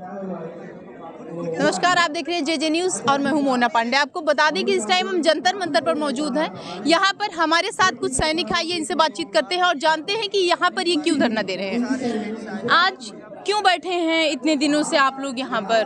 नमस्कार, आप देख रहे हैं जेजे न्यूज़ और मैं हूं मोना पांडे। आपको बता दें कि इस टाइम हम जंतर मंतर पर मौजूद हैं। यहाँ पर हमारे साथ कुछ सैनिक आइए इनसे बातचीत करते हैं और जानते हैं कि यहाँ पर ये क्यों धरना दे रहे हैं। आज क्यों बैठे हैं इतने दिनों से आप लोग यहाँ पर?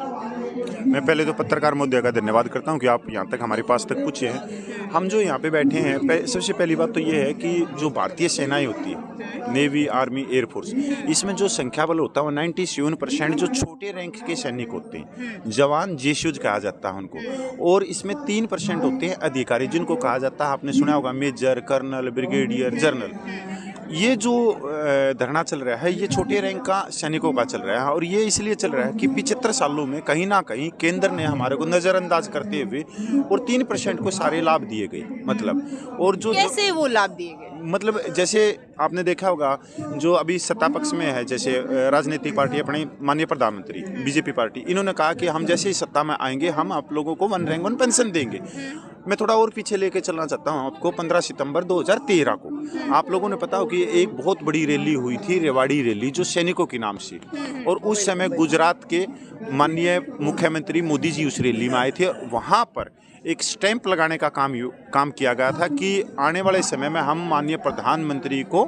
मैं पहले तो पत्रकार महोदय का धन्यवाद करता हूं कि आप यहाँ तक हमारे पास तक पूछे हैं। हम जो यहाँ पे बैठे हैं, सबसे पहली बात तो ये है कि जो भारतीय सेनाएं होती है, नेवी, आर्मी, एयरफोर्स, इसमें जो संख्या बल होता है वो 97% जो छोटे रैंक के सैनिक होते हैं, जवान जेशूज कहा जाता है उनको, और इसमें 3% होते हैं अधिकारी जिनको कहा जाता है, आपने सुना होगा, मेजर, कर्नल, ब्रिगेडियर, जनरल। ये जो धरना चल रहा है ये छोटे रैंक का सैनिकों का चल रहा है, और ये इसलिए चल रहा है कि 75 सालों में कहीं ना कहीं केंद्र ने हमारे को नज़रअंदाज करते हुए और 3% को सारे लाभ दिए गए। मतलब, और जो कैसे वो लाभ दिए गए? मतलब जैसे आपने देखा होगा जो अभी सत्ता पक्ष में है, जैसे राजनीतिक पार्टी अपने माननीय प्रधानमंत्री बीजेपी पार्टी, इन्होंने कहा कि हम जैसे ही सत्ता में आएंगे हम आप लोगों को 1 रैंक 1 पेंशन देंगे। मैं थोड़ा और पीछे लेके चलना चाहता हूँ आपको। 15 सितंबर 2013 को आप लोगों ने पता हो कि एक बहुत बड़ी रैली हुई थी, रेवाड़ी रैली, जो सैनिकों के नाम से, और उस समय गुजरात के माननीय मुख्यमंत्री मोदी जी उस रैली में आए थे। वहाँ पर एक स्टैंप लगाने का काम किया गया था कि आने वाले समय में हम माननीय प्रधानमंत्री को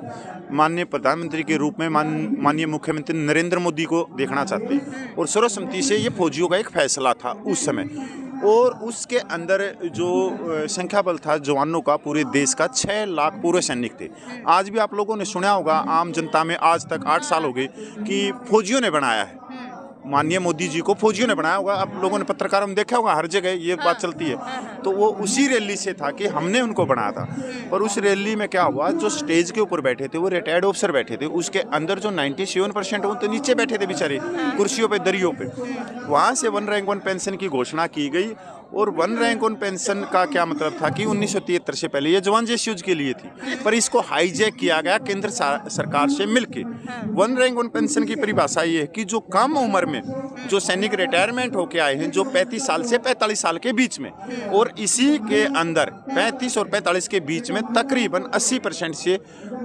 माननीय प्रधानमंत्री के रूप में माननीय मुख्यमंत्री नरेंद्र मोदी को देखना चाहते हैं। और सर्वसम्मति से ये फौजियों का एक फैसला था उस समय, और उसके अंदर जो संख्या बल था जवानों का पूरे देश का 6 लाख पूर्व सैनिक थे। आज भी आप लोगों ने सुना होगा, आम जनता में आज तक 8 साल हो गए कि फौजियों ने बनाया है, माननीय मोदी जी को फौजियों ने बनाया होगा। आप लोगों ने पत्रकारों में देखा होगा, हर जगह ये बात चलती है। तो वो उसी रैली से था कि हमने उनको बनाया था। पर उस रैली में क्या हुआ, जो स्टेज के ऊपर बैठे थे वो रिटायर्ड ऑफिसर बैठे थे, उसके अंदर जो 97% वो तो नीचे बैठे थे बेचारे, कुर्सियों पे, दरियों पे। वहाँ से 1 रैंक 1 पेंशन की घोषणा की गई। और 1 रैंक 1 पेंशन का क्या मतलब था कि 1973 से पहले ये जवान जेशूज के लिए थी, पर इसको हाईजैक किया गया केंद्र सरकार से मिलके। 1 रैंक 1 पेंशन की परिभाषा ये है कि जो कम उम्र में जो सैनिक रिटायरमेंट होके आए हैं, जो 35 साल से 45 साल के बीच में, और इसी के अंदर 35 और 45 के बीच में तकरीबन 80% से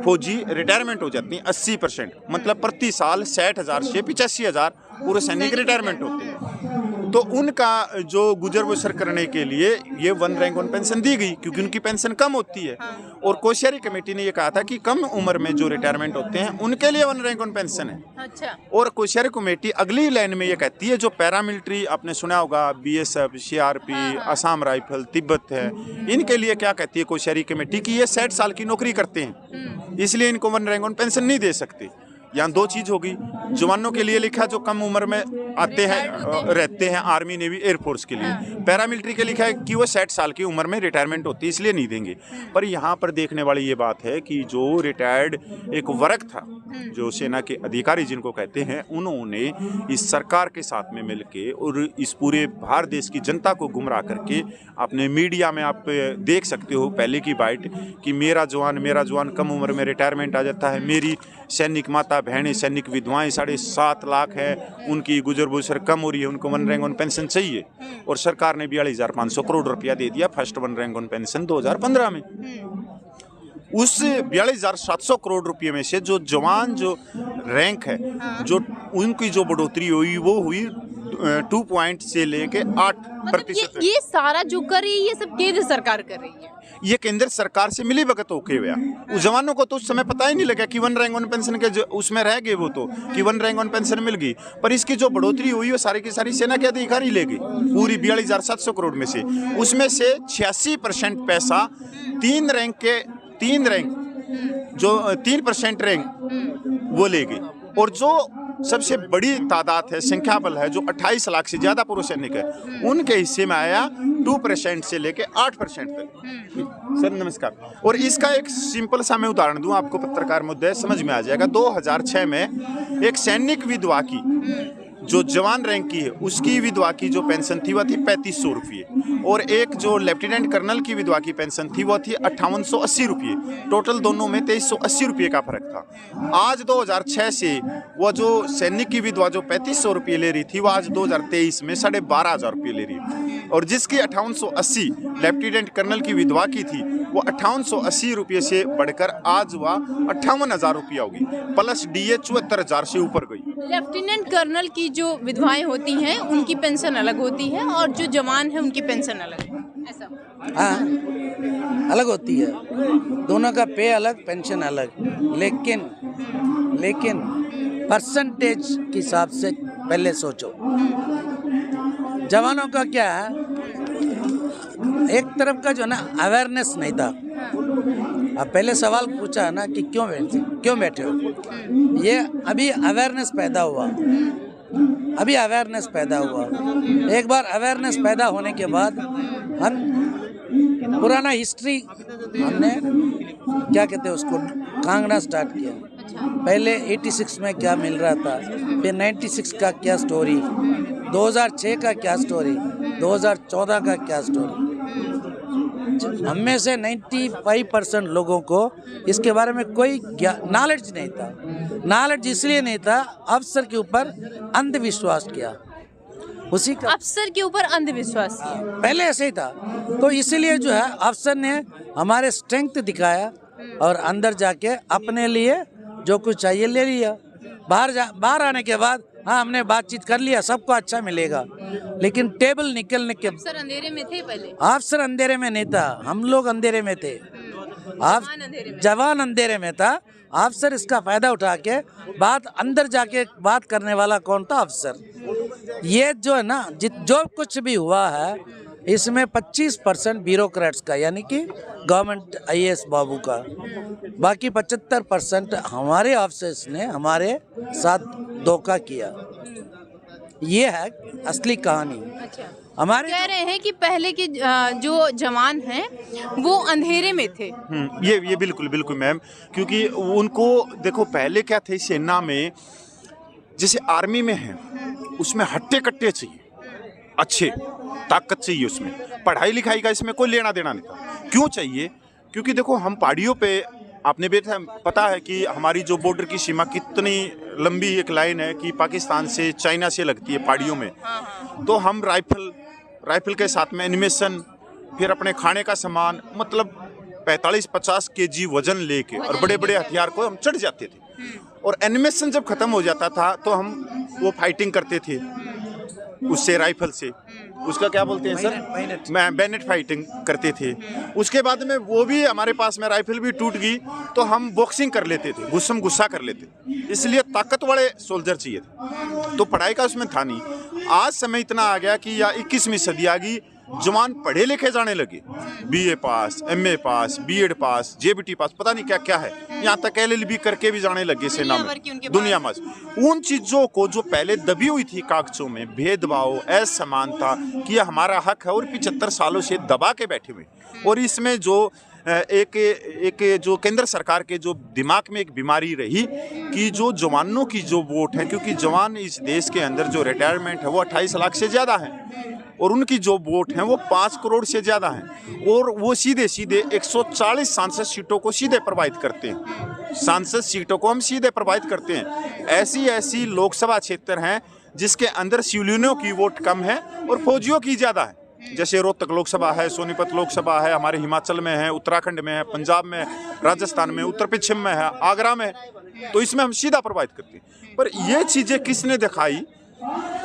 फौजी रिटायरमेंट हो जाती हैं। 80% मतलब प्रति साल 60,000 से 85,000 पूरे सैनिक रिटायरमेंट होते हैं। तो उनका जो गुजर बसर करने के लिए ये 1 रैंक 1 पेंशन दी गई, क्योंकि उनकी पेंशन कम होती है। और कोश्यारी कमेटी ने ये कहा था कि कम उम्र में जो रिटायरमेंट होते हैं उनके लिए 1 रैंक 1 पेंशन है। अच्छा। और कोश्यारी कमेटी अगली लाइन में ये कहती है, जो पैरामिलिट्री आपने सुना होगा, BSF, CRP, Assam rifle, Tibet है, इनके लिए क्या कहती है कोश्यारी कमेटी कि ये 60 साल की नौकरी करते हैं, इसलिए इनको 1 रैंक 1 पेंशन नहीं दे सकते। यहाँ 2 चीज़ होगी, जवानों के लिए लिखा जो कम उम्र में आते हैं रहते हैं, आर्मी, नेवी, एयरफोर्स के लिए। पैरामिलिट्री के लिखा है कि वो 60 साल की उम्र में रिटायरमेंट होती है, इसलिए नहीं देंगे। पर यहाँ पर देखने वाली ये बात है कि जो रिटायर्ड एक वर्ग था, जो सेना के अधिकारी जिनको कहते हैं, उन्होंने इस सरकार के साथ में मिलके और इस पूरे भारत देश की जनता को गुमराह करके अपने मीडिया में आप देख सकते हो पहले की बाइट कि मेरा जवान कम उम्र में रिटायरमेंट आ जाता है, मेरी सैनिक माता बहनें, सैनिक विधवाएं 7.5 लाख है, उनकी गुजर बसर कम हो रही है, उनको 1 रैंक 1 पेंशन चाहिए। और सरकार ने 42,500 करोड़ रुपया दे दिया फर्स्ट 1 रैंक 1 पेंशन 2015 में। उस 42,700 करोड़ रुपये में से जो जवान जो रैंक है, जो उनकी जो बढ़ोतरी हुई वो हुई 2 पॉइंट से लेके 8%। ये सारा जो कर रही है ये सब केंद्र सरकार कर रही है। ये केंद्र सरकार से मिली भगत होके हुआ। उस जवानों को तो उस समय पता ही नहीं लगा कि 1 रैंक 1 पेंशन के उसमें रह गए, वो तो कि 1 रैंक 1 पेंशन मिल गई। पर इसकी जो बढ़ोतरी हुई वो सारी की सारी सेना के अधिकारी ले गई, पूरी 42,700 करोड़ में से। उसमें से 86% पैसा 3 रैंक वो ले गई। और जो सबसे बड़ी तादाद है, संख्या बल है, जो 28 लाख से ज़्यादा पूर्व सैनिक है, उनके हिस्से में आया 2% से लेके 8% तक। सर नमस्कार। और इसका एक सिंपल सा मैं उदाहरण दूं आपको, पत्रकार मुद्दे समझ में आ जाएगा। 2006 में एक सैनिक विधवा की जो जवान रैंक की है उसकी विधवा की जो पेंशन थी वह थी 3500 रुपये, और एक जो लेफ्टिनेंट कर्नल की विधवा की पेंशन थी वह थी 5880 रुपये। टोटल दोनों में 2380 रुपये का फर्क था। आज 2006 से वह जो सैनिक की विधवा जो 3500 रुपये ले रही थी वह आज 2023 में 12,500 रुपये ले रही है, और जिसकी 5880 लेफ्टिनेंट कर्नल की विधवा की थी वो 5880 रुपये से बढ़कर आज वह 58,000 रुपया होगी, प्लस DA 74,000 से ऊपर गई। लेफ्टिनेंट कर्नल की जो विधवाएं होती हैं उनकी पेंशन अलग होती है और जो जवान है उनकी पेंशन अलग है, ऐसा? हाँ, अलग होती है, दोनों का पे अलग, पेंशन अलग, लेकिन परसेंटेज के हिसाब से पहले सोचो। जवानों का क्या है, एक तरफ का जो ना अवेयरनेस नहीं था। अब पहले सवाल पूछा ना कि क्यों बैठे हो, ये अभी अवेयरनेस पैदा हुआ। एक बार अवेयरनेस पैदा होने के बाद हम पुराना हिस्ट्री हमने क्या कहते हैं उसको कांगना स्टार्ट किया। पहले 86 में क्या मिल रहा था, फिर 96 का क्या स्टोरी, 2006 का क्या स्टोरी, 2014 का क्या स्टोरी। हम में से 95% लोगों को इसके बारे में कोई नॉलेज नहीं था। नॉलेज इसलिए नहीं था, अफसर के ऊपर अंधविश्वास किया, उसी का अफसर के ऊपर अंधविश्वास किया। पहले ऐसे ही था, तो इसीलिए जो है अफसर ने हमारे स्ट्रेंथ दिखाया और अंदर जाके अपने लिए जो कुछ चाहिए ले लिया। बाहर आने के बाद हाँ हमने बातचीत कर लिया, सबको अच्छा मिलेगा, लेकिन टेबल निकलने के अफसर अंधेरे में थे पहले। अफसर अंधेरे में नहीं था, हम लोग अंधेरे में थे, जवान अंधेरे में था। अफसर इसका फायदा उठा के बात अंदर जाके बात करने वाला कौन था, अफसर। ये जो है ना जो कुछ भी हुआ है इसमें 25% ब्यूरोक्रेट्स का, यानी कि गवर्नमेंट IAS बाबू का, बाकी 75% हमारे ऑफिसर्स ने हमारे साथ धोखा किया। ये है असली कहानी। अच्छा, हमारे कह रहे हैं कि पहले के जो जवान हैं वो अंधेरे में थे। ये बिल्कुल मैम, क्योंकि उनको देखो पहले क्या थे, सेना में जैसे आर्मी में है उसमें हट्टे कट्टे चाहिए, अच्छे ताकत चाहिए, उसमें पढ़ाई लिखाई का इसमें कोई लेना देना नहीं था। क्यों चाहिए? क्योंकि देखो हम पहाड़ियों पे, आपने भी पता है कि हमारी जो बॉर्डर की सीमा कितनी लंबी एक लाइन है कि पाकिस्तान से चाइना से लगती है पहाड़ियों में। तो हम राइफल के साथ में एनिमेशन, फिर अपने खाने का सामान, मतलब 45-50 kg वजन लेके और बड़े बड़े हथियार को हम चढ़ जाते थे। और एनिमेशन जब खत्म हो जाता था तो हम वो फाइटिंग करते थे उससे, राइफल से, उसका क्या बोलते हैं सर, बैनेट फाइटिंग करते थे। उसके बाद में वो भी हमारे पास में राइफल भी टूट गई तो हम बॉक्सिंग कर लेते थे, गुस्सा कर लेते। इसलिए ताकत वाले सोल्जर चाहिए थे, तो पढ़ाई का उसमें था नहीं। आज समय इतना आ गया कि या 21वीं सदी आ गई, जवान पढ़े लिखे जाने लगे, BA पास, MA पास, B.Ed पास, JBT पास, पता नहीं क्या क्या है, यहाँ तक LLB करके भी जाने लगे सेना में, दुनिया में। उन चीज़ों को जो पहले दबी हुई थी कागजों में, भेदभाव, असमानता कि यह हमारा हक है, और 75 सालों से दबा के बैठे हुए। और इसमें जो एक जो केंद्र सरकार के जो दिमाग में एक बीमारी रही कि जो जवानों की जो वोट है, क्योंकि जवान इस देश के अंदर जो रिटायरमेंट है वो 28 लाख से ज़्यादा है, और उनकी जो वोट हैं वो 5 करोड़ से ज़्यादा हैं, और वो सीधे 140 सांसद सीटों को सीधे प्रभावित करते हैं। सांसद सीटों को हम सीधे प्रभावित करते हैं। ऐसी लोकसभा क्षेत्र हैं जिसके अंदर सिविलियनों की वोट कम है और फौजियों की ज़्यादा है। जैसे रोहतक लोकसभा है, सोनीपत लोकसभा है, हमारे हिमाचल में है, उत्तराखंड में है, पंजाब में, राजस्थान में, उत्तर पश्चिम में है, आगरा में है, तो इसमें हम सीधा प्रभावित करते हैं। पर ये चीज़ें किसने दिखाई?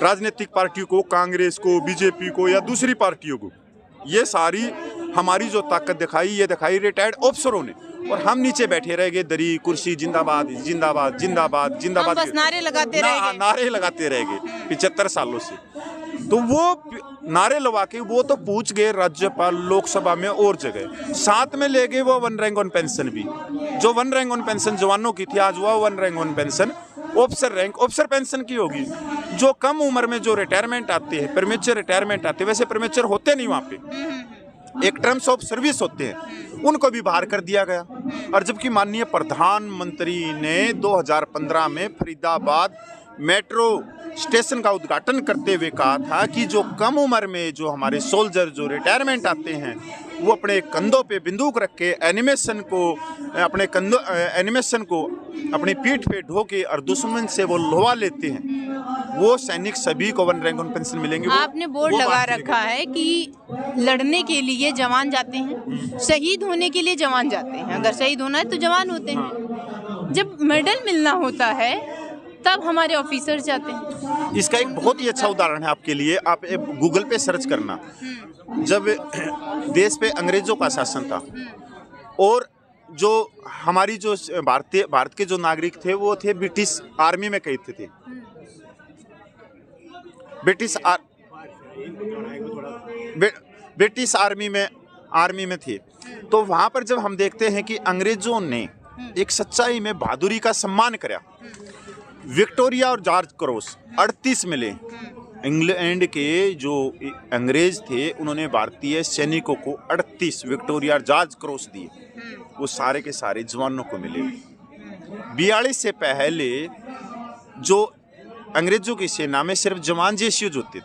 राजनीतिक पार्टियों को, कांग्रेस को, बीजेपी को या दूसरी पार्टियों को। ये सारी हमारी जो ताकत दिखाई, ये दिखाई रिटायर्ड अफसरों ने, और हम नीचे बैठे रह गए, दरी कुर्सी, जिंदाबाद जिंदाबाद जिंदाबाद जिंदाबाद, बस नारे लगाते रह गए 75 सालों से। तो वो नारे लगा के वो तो पूछ गए राज्यपाल लोकसभा में और जगह, साथ में ले गए वो 1 रैंक 1 पेंशन भी। जो 1 रैंक 1 पेंशन जवानों की थी, आज वो 1 रैंक 1 पेंशन ऑफिसर पेंशन की होगी। जो कम उम्र में जो रिटायरमेंट आते हैं, प्रीमेच्योर रिटायरमेंट आते हैं, वैसे प्रीमेच्योर होते नहीं वहाँ पे, एक टर्म्स ऑफ सर्विस होते हैं, उनको भी बाहर कर दिया गया। और जबकि माननीय प्रधानमंत्री ने 2015 में फरीदाबाद मेट्रो स्टेशन का उद्घाटन करते हुए कहा था कि जो कम उम्र में जो हमारे सोल्जर जो रिटायरमेंट आते हैं वो अपने कंधों पे बंदूक रख के एनिमेशन को अपनी पीठ पे ढोके और दुश्मन से वो लोहा लेते हैं, वो सैनिक सभी को 1 रैंक 1 पेंशन मिलेंगे। आपने बोर्ड लगा रखा है कि लड़ने के लिए जवान जाते हैं, शहीद होने के लिए जवान जाते हैं। अगर शहीद होना है तो जवान होते हैं। जब मेडल मिलना होता है तब हमारे ऑफिसर जाते हैं। इसका एक बहुत ही अच्छा उदाहरण है आपके लिए, आप गूगल पे सर्च करना। जब देश पे अंग्रेजों का शासन था और जो हमारी जो भारत के जो नागरिक थे वो थे ब्रिटिश आर्मी में कैद थे, ब्रिटिश आर्मी में थे। तो वहाँ पर जब हम देखते हैं कि अंग्रेजों ने एक सच्चाई में बहादुरी का सम्मान किया, विक्टोरिया और जॉर्ज क्रॉस 38 मिले। इंग्लैंड के जो अंग्रेज थे उन्होंने भारतीय सैनिकों को 38 विक्टोरिया और जॉर्ज क्रॉस दिए, वो सारे के सारे जवानों को मिले। 42 से पहले जो अंग्रेजों की सेना में सिर्फ जवान जैसे होते थे,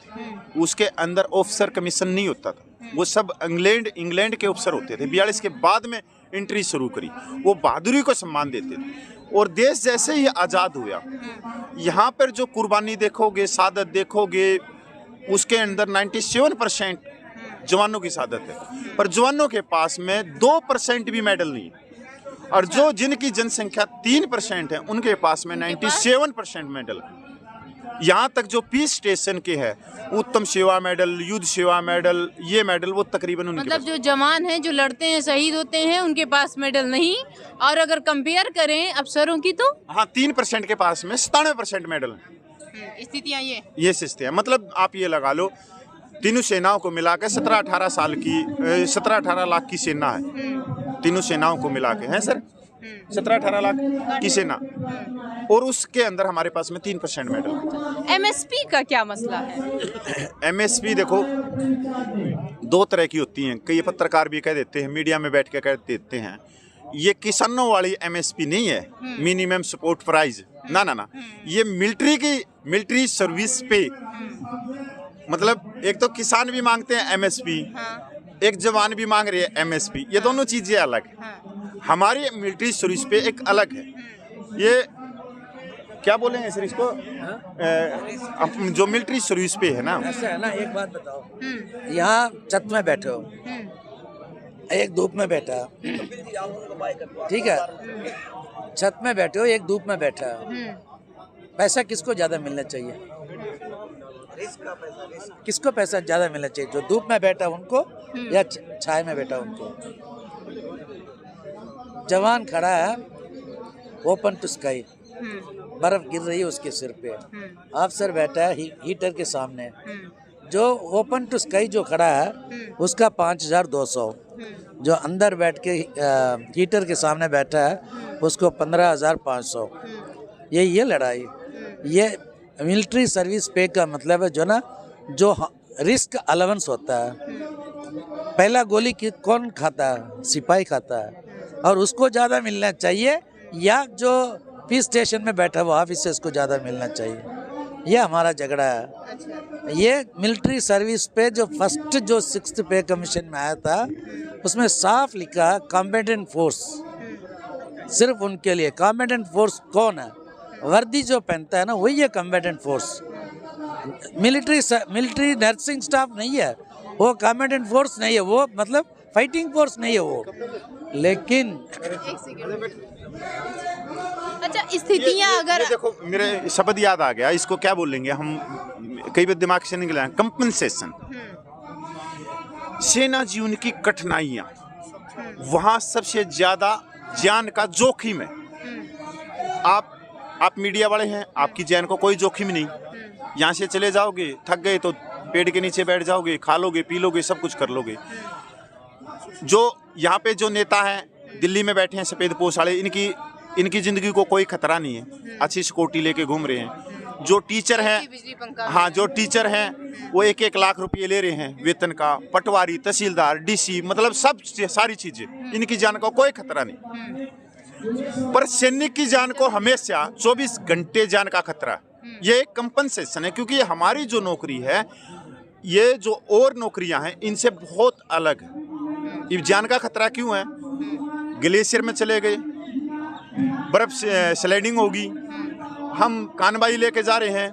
उसके अंदर ऑफिसर कमीशन नहीं होता था, वो सब इंग्लैंड के ऑफिसर होते थे। 42 के बाद में एंट्री शुरू करी, वो बहादुरी को सम्मान देते थे। और देश जैसे ही आज़ाद हुआ, यहाँ पर जो कुर्बानी देखोगे, शहादत देखोगे, उसके अंदर 97% जवानों की शहादत है, पर जवानों के पास में 2% भी मेडल नहीं है। और जो जिनकी जनसंख्या 3% है उनके पास में 97% मेडल है। यहाँ तक जो पीस स्टेशन के है, उत्तम सेवा मेडल, युद्ध सेवा मेडल, ये मेडल वो तकरीबन उनके मतलब जो जवान हैं, जो लड़ते हैं, शहीद होते हैं, उनके पास मेडल नहीं। और अगर कंपेयर करें अफसरों की तो हाँ 3% के पास में 97% मेडल है। स्थितियाँ ये स्थितियाँ, मतलब आप ये लगा लो तीनों सेनाओं को मिलाकर 17-18 लाख की सेना है। तीनों सेनाओं को मिला के है सर 17-18 लाख की सेना, और उसके अंदर हमारे पास में 3% मेडल। एमएसपी का क्या मसला है? एमएसपी देखो दो तरह की होती हैं, कई पत्रकार भी कह देते हैं, मीडिया में बैठ के कह देते हैं ये किसानों वाली एमएसपी नहीं है, मिनिमम सपोर्ट प्राइस, ना, ये मिलिट्री सर्विस पे, मतलब एक तो किसान भी मांगते हैं एमएसपी, एक जवान भी मांग रहे हैं एमएसपी, ये दोनों चीजें अलग है। हमारी मिलिट्री सर्विस पे एक अलग है, ये क्या बोलेंगे सर इसको, जो मिलिट्री सर्विस पे है ना, ऐसा है ना। एक बात बताओ, यहाँ छत में बैठे हो, एक धूप में बैठा, ठीक है, छत में बैठे हो, एक धूप में बैठा, पैसा किसको ज्यादा मिलना चाहिए? किसको पैसा ज्यादा मिलना चाहिए, जो धूप में बैठा उनको या छाया में बैठा उनको? जवान खड़ा है ओपन टू स्काई, बर्फ गिर रही है उसके सिर पे, अफसर बैठा है हीटर के सामने, जो ओपन टू स्काई जो खड़ा है उसका 5200, जो अंदर बैठ के हीटर के सामने बैठा है उसको 15,500। ये लड़ाई, ये मिलिट्री सर्विस पे का मतलब है जो ना, जो रिस्क अलाउंस होता है, पहला गोली कौन खाता है? सिपाही खाता है, और उसको ज़्यादा मिलना चाहिए, या जो पीस स्टेशन में बैठा हुआ ऑफिसर्स को ज़्यादा मिलना चाहिए। ये हमारा झगड़ा है। ये मिलिट्री सर्विस पे जो फर्स्ट जो 6th पे कमीशन में आया था, उसमें साफ लिखा कॉम्बेटेंट फोर्स, सिर्फ उनके लिए। कॉम्बेटेंट फोर्स कौन है? वर्दी जो पहनता है ना, वही है combatant force. Military nursing staff नहीं है वो, कॉम्बेटेंट फोर्स नहीं है वो, मतलब फाइटिंग फोर्स नहीं है वो। लेकिन अच्छा, स्थितियां अगर देखो, मेरे शब्द याद आ गया, इसको क्या बोलेंगे हम, कई बार दिमाग से निकला, कंपनसेशन। सेना जीवन की कठिनाइयाँ, वहाँ सबसे ज्यादा जान का जोखिम है। आप मीडिया वाले हैं, आपकी जान को कोई जोखिम नहीं, यहाँ से चले जाओगे, थक गए तो पेड़ के नीचे बैठ जाओगे, खा लोगे, पी लोगे, सब कुछ कर लोगे। जो यहाँ पे जो नेता हैं दिल्ली में बैठे हैं सफ़ेद पोश वाले, इनकी ज़िंदगी को कोई खतरा नहीं है, अच्छी सिक्योरिटी लेके घूम रहे हैं। जो टीचर हैं, हाँ, जो टीचर हैं वो 1-1 लाख रुपये ले रहे हैं वेतन का, पटवारी, तहसीलदार, डीसी, मतलब सब सारी चीज़ें, इनकी जान को कोई खतरा नहीं। पर सैनिक की जान को हमेशा 24 घंटे जान का खतरा। ये एक कंपनसेशन है, क्योंकि हमारी जो नौकरी है, ये जो और नौकरियां हैं इनसे बहुत अलग है। ये जान का खतरा क्यों है? ग्लेशियर में चले गए, बर्फ स्लाइडिंग होगी, हम कानबाई लेके जा रहे हैं,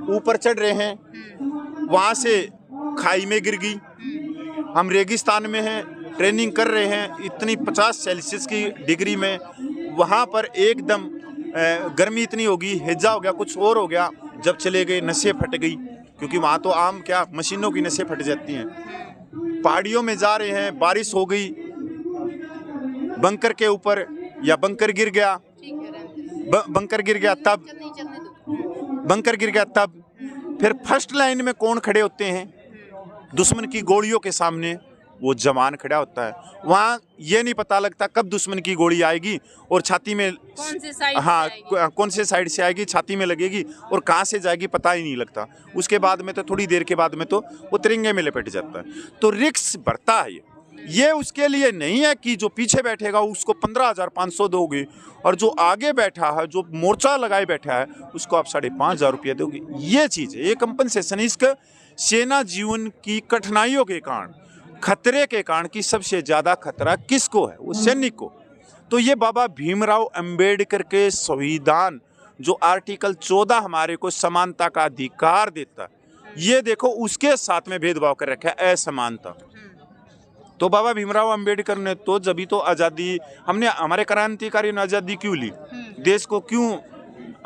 ऊपर चढ़ रहे हैं, वहाँ से खाई में गिर गई, हम रेगिस्तान में हैं, ट्रेनिंग कर रहे हैं, इतनी 50 सेल्सियस की डिग्री में, वहाँ पर एकदम गर्मी इतनी होगी, हिज्जा हो गया, कुछ और हो गया, जब चले गए नसें फट गई, क्योंकि वहाँ तो आम क्या मशीनों की नसें फट जाती हैं। पहाड़ियों में जा रहे हैं, बारिश हो गई, बंकर के ऊपर या बंकर गिर गया, बंकर गिर गया तब, बंकर गिर गया तब फिर फर्स्ट लाइन में कौन खड़े होते हैं दुश्मन की गोलियों के सामने? वो जवान खड़ा होता है। वहाँ ये नहीं पता लगता कब दुश्मन की गोली आएगी और छाती में कौन से साइड हाँ से आएगी? कौन से साइड से आएगी, छाती में लगेगी और कहाँ से जाएगी पता ही नहीं लगता। उसके बाद में तो थोड़ी देर के बाद में तो वो तिरंगे में लपेट जाता है। तो रिस्क बढ़ता है ये उसके लिए नहीं है कि जो पीछे बैठेगा उसको 15,500 दोगे और जो आगे बैठा है, जो मोर्चा लगाए बैठा है, उसको आप 5,500 रुपये दोगे। ये चीज़ है, ये कंपनसेशन। इसका सेना जीवन की कठिनाइयों के कारण, खतरे के कारण कि सबसे ज़्यादा खतरा किसको है? वो सैनिक को। तो ये बाबा भीमराव अंबेडकर के संविधान जो आर्टिकल 14 हमारे को समानता का अधिकार देता, ये देखो उसके साथ में भेदभाव कर रखा है, असमानता। तो बाबा भीमराव अंबेडकर ने तो जब तो आज़ादी, हमने हमारे क्रांतिकारियों ने आज़ादी क्यों ली, देश को क्यों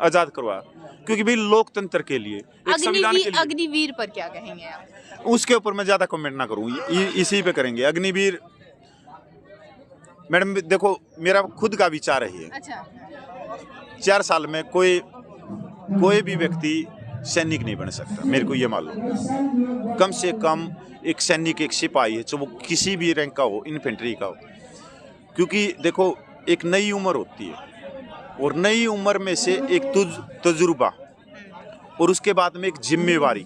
आज़ाद करवाया? क्योंकि भाई लोकतंत्र के लिए, एक संविधान के लिए। अग्निवीर पर क्या कहेंगे आप? उसके ऊपर मैं ज़्यादा कमेंट ना करूँ, इसी पे करेंगे। अग्निवीर मैडम देखो, मेरा खुद का विचार है ये। अच्छा। 4 साल में कोई भी व्यक्ति सैनिक नहीं बन सकता, मेरे को ये मालूम। कम से कम एक सैनिक, एक सिपाही है, चाहे वो किसी भी रैंक का हो, इन्फेंट्री का हो। क्योंकि देखो एक नई उम्र होती है और नई उम्र में से एक तजुर्बा और उसके बाद में एक जिम्मेवारी,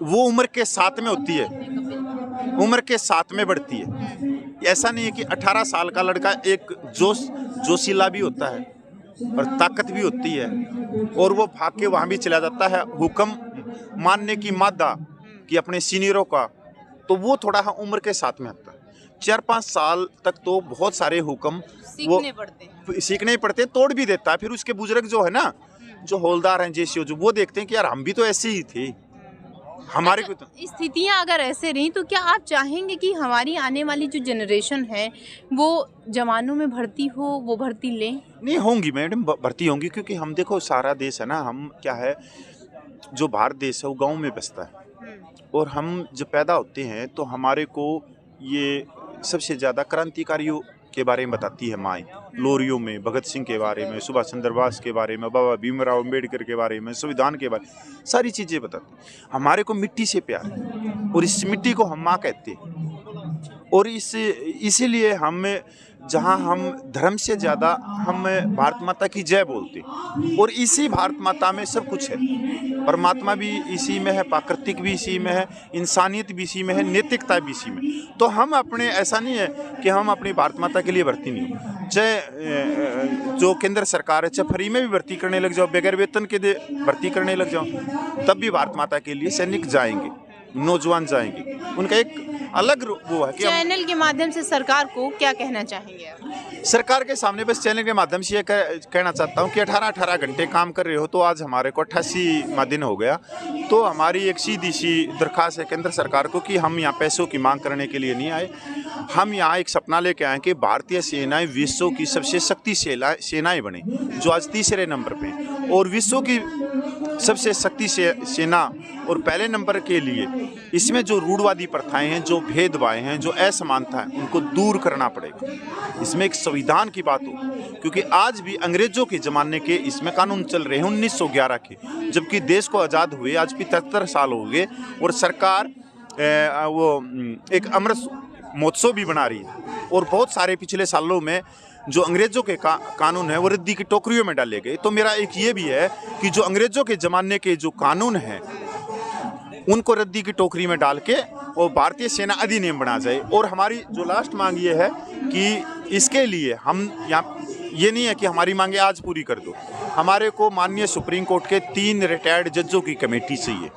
वो उम्र के साथ में होती है, उम्र के साथ में बढ़ती है। ऐसा नहीं है कि 18 साल का लड़का एक जोशीला भी होता है और ताकत भी होती है और वो भाग के वहाँ भी चला जाता है हुक्म मानने की मादा कि अपने सीनियरों का, तो वो थोड़ा उम्र के साथ में आता है। 4-5 साल तक तो बहुत सारे हुक्म सीखने पड़ते हैं, तोड़ भी देता है। फिर उसके बुजुर्ग जो है ना, जो हौलदार हैं, जैसे जो वो देखते हैं कि यार हम भी तो ऐसे ही थे, हमारे को तो। स्थितियां अगर ऐसे रही तो क्या आप चाहेंगे कि हमारी आने वाली जो जनरेशन है वो जवानों में भर्ती हो, वो भर्ती लें? नहीं होंगी मैडम, भर्ती होंगी, क्योंकि हम देखो सारा देश है ना, हम क्या है, जो भारत देश है वो गाँव में बसता है और हम जब पैदा होते हैं तो हमारे को ये सबसे ज़्यादा क्रांतिकारियों के बारे में बताती है माएँ। लोरियों में भगत सिंह के बारे में, सुभाष चंद्र बोस के बारे में, बाबा भीमराव अंबेडकर के बारे में, संविधान के बारे में, सारी चीज़ें बताती। हमारे को मिट्टी से प्यार है और इस मिट्टी को हम माँ कहते हैं और इसीलिए हम जहाँ हम धर्म से ज़्यादा हम भारत माता की जय बोलते और इसी भारत माता में सब कुछ है। परमात्मा भी इसी में है, प्राकृतिक भी इसी में है, इंसानियत भी इसी में है, नैतिकता भी इसी में। तो हम अपने, ऐसा नहीं है कि हम अपनी भारत माता के लिए भर्ती नहीं हो, चाहे जो केंद्र सरकार है, चाहे फ्री में भी भर्ती करने लग जाओ, बगैर वेतन के भर्ती करने लग जाओ, तब भी भारत माता के लिए सैनिक जाएंगे, नौजवान जाएंगे। उनका एक अलग वो है कि चैनल के माध्यम से सरकार को क्या कहना चाहेंगे आप? सरकार के सामने बस चैनल के माध्यम से ये कहना चाहता हूँ कि 18 घंटे काम कर रहे हो, तो आज हमारे को 88वां दिन हो गया। तो हमारी एक सीधी सी दरख्वास्त है केंद्र सरकार को कि हम यहाँ पैसों की मांग करने के लिए नहीं आए, हम यहाँ एक सपना लेके आए कि भारतीय सेनाएं विश्व की सबसे शक्ति सेनाएं बने, जो आज 3रे नंबर पे, और विश्व की सबसे शक्ति सेना और पहले नंबर के लिए इसमें जो रूढ़वादी प्रथाएं हैं, जो भेदभाव हैं, जो असमानता है, उनको दूर करना पड़ेगा। इसमें एक संविधान की बात हो, क्योंकि आज भी अंग्रेजों के ज़माने के इसमें कानून चल रहे हैं 1911 के, जबकि देश को आज़ाद हुए आज 75 साल हो गए और सरकार वो एक अमृत महोत्सव भी बना रही है और बहुत सारे पिछले सालों में जो अंग्रेज़ों के कानून है वो रद्दी की टोकरियों में डाले गए। तो मेरा एक ये भी है कि जो अंग्रेज़ों के ज़माने के जो कानून हैं उनको रद्दी की टोकरी में डाल के और भारतीय सेना अधिनियम बना जाए। और हमारी जो लास्ट मांग ये है कि इसके लिए हम यहाँ, ये नहीं है कि हमारी मांगे आज पूरी कर दो, हमारे को माननीय सुप्रीम कोर्ट के 3 रिटायर्ड जजों की कमेटी चाहिए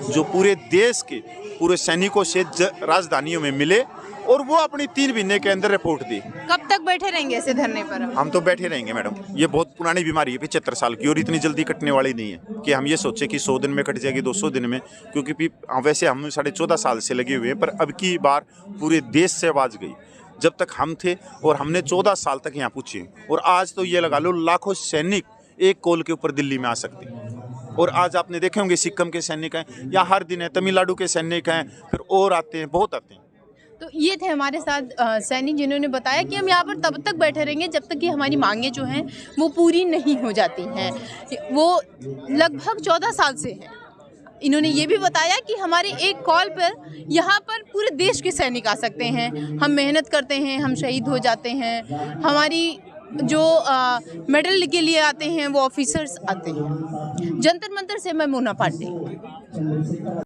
जो पूरे देश के पूरे सैनिकों से राजधानियों में मिले और वो अपनी 3 महीने के अंदर रिपोर्ट दी। कब तक बैठे रहेंगे ऐसे धरने पर? हम तो बैठे रहेंगे मैडम, ये बहुत पुरानी बीमारी है, 75 साल की, और इतनी जल्दी कटने वाली नहीं है कि हम ये सोचे कि 100 दिन में कट जाएगी, 200 दिन में, क्योंकि वैसे हम 14.5 साल से लगे हुए हैं, पर अब की बार पूरे देश से आवाज़ गई। जब तक हम थे और हमने 14 साल तक यहाँ पूछे और आज तो ये लगा लो लाखों सैनिक एक कॉल के ऊपर दिल्ली में आ सकते हैं। और आज आपने देखे होंगे सिक्किम के सैनिक हैं, या हर दिन है, तमिलनाडु के सैनिक हैं, फिर और आते हैं, बहुत आते हैं। तो ये थे हमारे साथ सैनिक जिन्होंने बताया कि हम यहाँ पर तब तक बैठे रहेंगे जब तक कि हमारी मांगें जो हैं वो पूरी नहीं हो जाती हैं। वो लगभग 14 साल से हैं। इन्होंने ये भी बताया कि हमारे एक कॉल पर यहाँ पर पूरे देश के सैनिक आ सकते हैं। हम मेहनत करते हैं, हम शहीद हो जाते हैं, हमारी जो मेडल के लिए आते हैं वो ऑफिसर्स आते हैं। जंतर मंतर से मैं मोना पांडे।